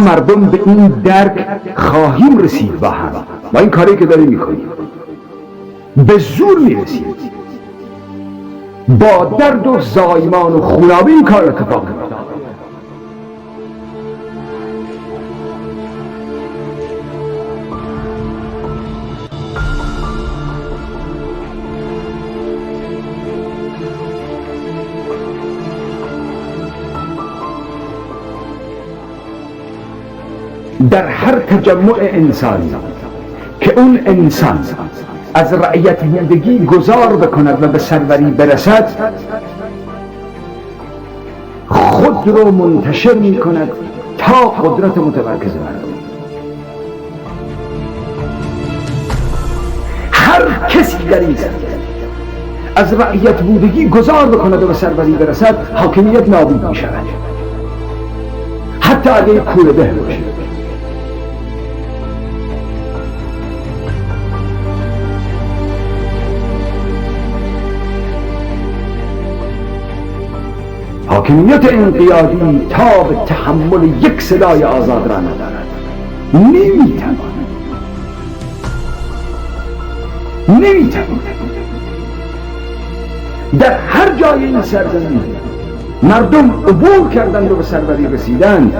مردم به این درک خواهیم رسید با هم، با این کاری که داریم میکنیم به زور میرسیم، با درد و زایمان و خونابه این کار اتفاق میفته. در هر تجمع انسانی که اون انسان از رعیت بودگی گذار بکند و به سروری برسد، خود رو منتشر می کند تا قدرت متمرکز مردم. هر کسی در این از رعیت بودگی گذار بکند و به سروری برسد، حاکمیت نابود می شود، حتی اگه کوره ده باشه. حاکمیت انقیادی تا به تحمل یک صدای آزاد را ندارد، نمیتواند. در هر جای این سرزمین مردم عبور کردند و به سروری رسیدند،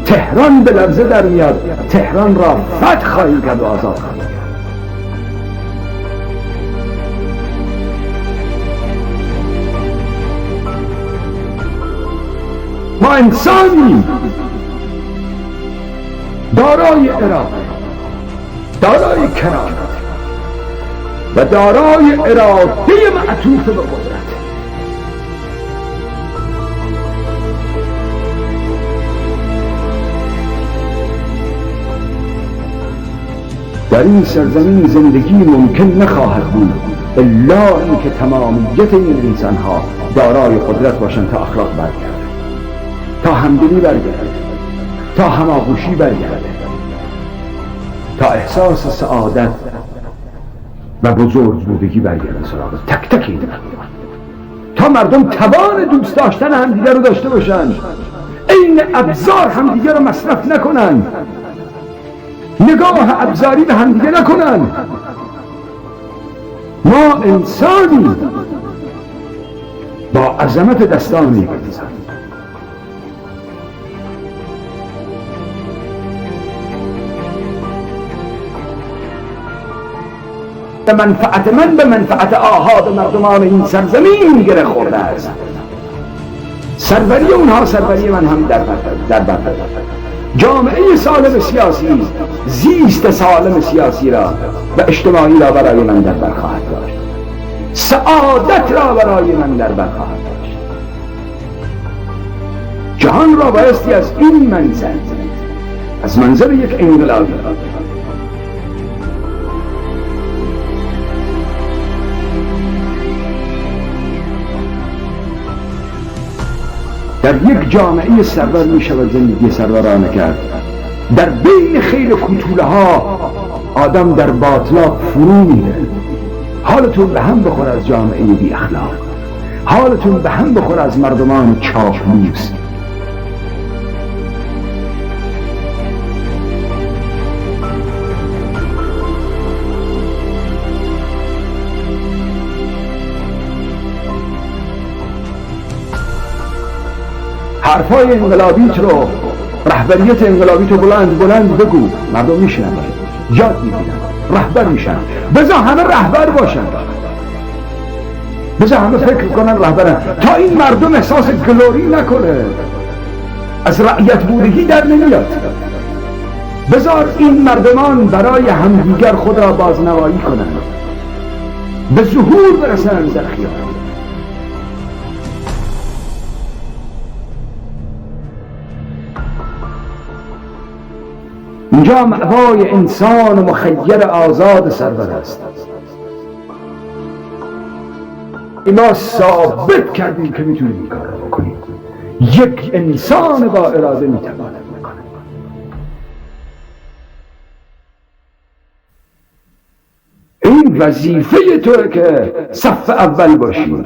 تهران به لرزه در میاد، تهران را فتح خواهیم کرد و آزاد خواهیم کرد. ما انسانیم دارای اراده، دارای کرامت و دارای اراده معطوف به قدرت. در این سرزمین زندگی ممکن نخواهد بود الا اینکه تمامیت این انسانها دارای قدرت باشند تا اخلاق برگرده، تا همدلی برگرده، تا هماغوشی برگرده، تا احساس سعادت و بزرگ بودگی برگرده سراغ تک تک این مردم، تا مردم توان دوست داشتن همدیگر رو داشته باشند، عین ابزار همدیگر رو مصرف نکنند، نگاه ابزاری به همدیگر نکنند. ما انسانی با عظمت دستان می‌گذاریم. منفعت من به منفعت آحاد مردمان این سرزمین گره خورده است. سروری اونها سروری من هم در بر جامعه سالم سیاسی، زیست سالم سیاسی را و اجتماعی را برای من در بر خواهد داشت، سعادت را برای من در بر خواهد داشت. جهان را بایستی از این منظر، از منظر یک انقلابی در یک جامعه سرور می شود زندگی سرورانه کرد. در بین خیل کوتوله ها آدم در باطلاق فرو میره. حالتون به هم بخور از جامعه بی اخلاق، حالتون به هم بخور از مردمان چاپلوس. حرفای انقلابیت رو، رهبریت انقلابیت رو بلند بلند بگو، مردم میشنن، یاد میگیرن، رهبر میشن. بذار همه رهبر باشن، بذار همه فکر کنن رهبرن، تا این مردم احساس گلوری نکنه، از رعیت بودگی در نمیاد. بذار این مردمان برای همدیگر خود را بازنمایی کنن، به ظهور برسن در خیال. اینجا مأوای انسان مخیر آزاد سرور است. ما ثابت کردیم که میتونیم این کار رو بکنیم. یک انسان با اراده میتواند بکنه. این وظیفه توئه که صف اول باشی.